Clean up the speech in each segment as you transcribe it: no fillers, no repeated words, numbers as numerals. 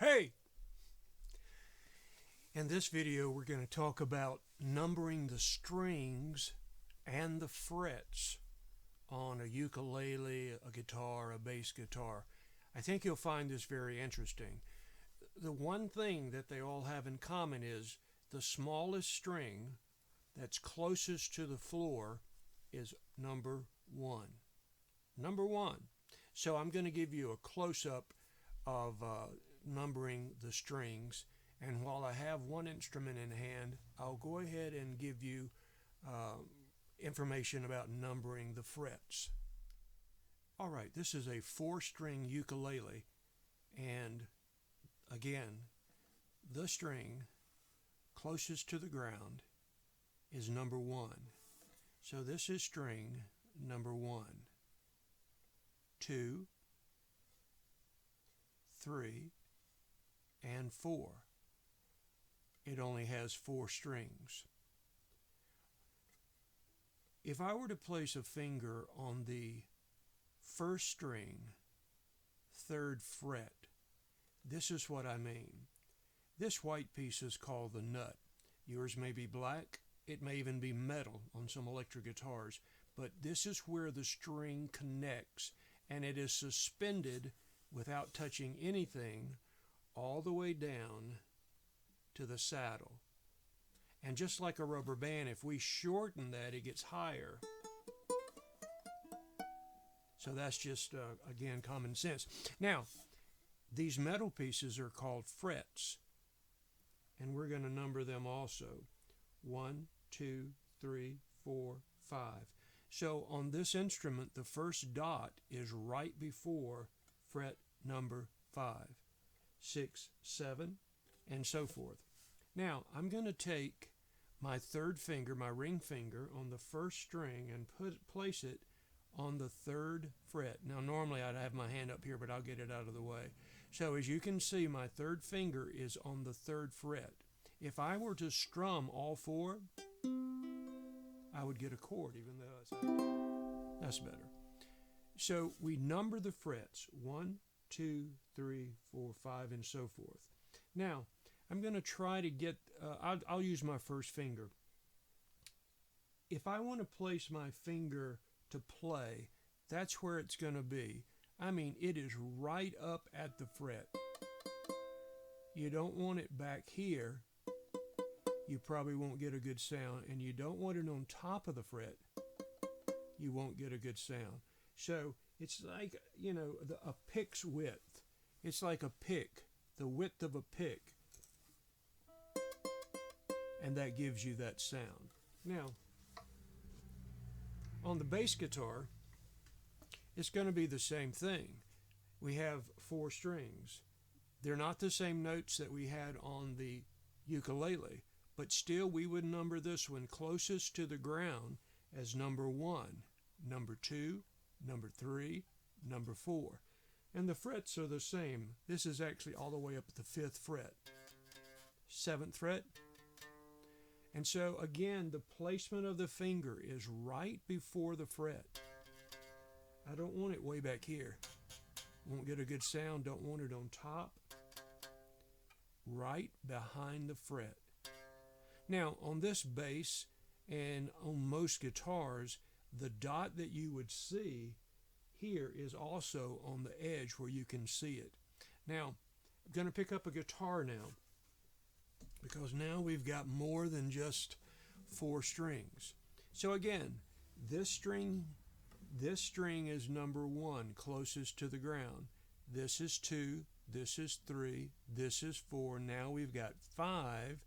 Hey! In this video we're going to talk about numbering the strings and the frets on a ukulele, a guitar, a bass guitar. I think you'll find this very interesting. The one thing that they all have in common is the smallest string that's closest to the floor is number 1. Number 1. So I'm going to give you a close-up of numbering the strings, and while I have one instrument in hand, I'll go ahead and give you information about numbering the frets. Alright, this is a 4-string ukulele, and again, the string closest to the ground is number 1. So this is string number 1. 2, 3, and 4. It only has 4 strings. If I were to place a finger on the first string, 3rd fret, this is what I mean. This white piece is called the nut. Yours may be black. It may even be metal on some electric guitars. But this is where the string connects, and it is suspended without touching anything all the way down to the saddle. And just like a rubber band, if we shorten that, it gets higher. So that's just, again, common sense. Now, these metal pieces are called frets, and we're going to number them also. 1, 2, 3, 4, 5. So on this instrument, the first dot is right before fret number 5, 6, 7, and so forth. Now, I'm going to take my 3rd finger, my ring finger, on the first string and place it on the 3rd fret. Now, normally I'd have my hand up here, but I'll get it out of the way. So as you can see, my 3rd finger is on the 3rd fret. If I were to strum all 4, I would get a chord, even though that's better. So we number the frets, 1, 2, 3, 4, 5, and so forth. Now, I'm going to try to get, I'll use my first finger. If I want to place my finger to play, that's where it's going to be. I mean, it is right up at the fret. You don't want it back here. You probably won't get a good sound, and you don't want it on top of the fret. You won't get a good sound. So it's like, a pick's width. It's like a pick, the width of a pick. And that gives you that sound. Now, on the bass guitar, it's going to be the same thing. We have 4 strings. They're not the same notes that we had on the ukulele, but still we would number this one closest to the ground as number 1, number 2, number 3, number 4. And the frets are the same. This is actually all the way up at the 5th fret. 7th fret. And so again, the placement of the finger is right before the fret. I don't want it way back here. Won't get a good sound. Don't want it on top. Right behind the fret. Now, on this bass and on most guitars, the dot that you would see here is also on the edge where you can see it. Now, I'm going to pick up a guitar now, because now we've got more than just 4 strings. So again, this string is number 1, closest to the ground. This is 2, this is 3, this is 4. Now we've got 5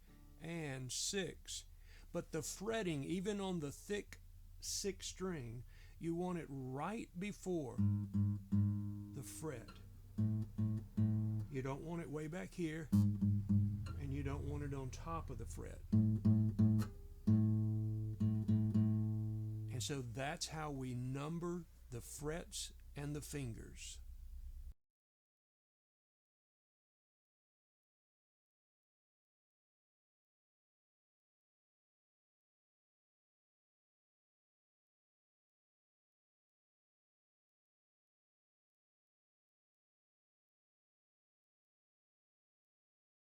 and 6. But the fretting, even on the thick 6th string, you want it right before the fret. You don't want it way back here, and you don't want it on top of the fret. And so that's how we number the frets and the fingers.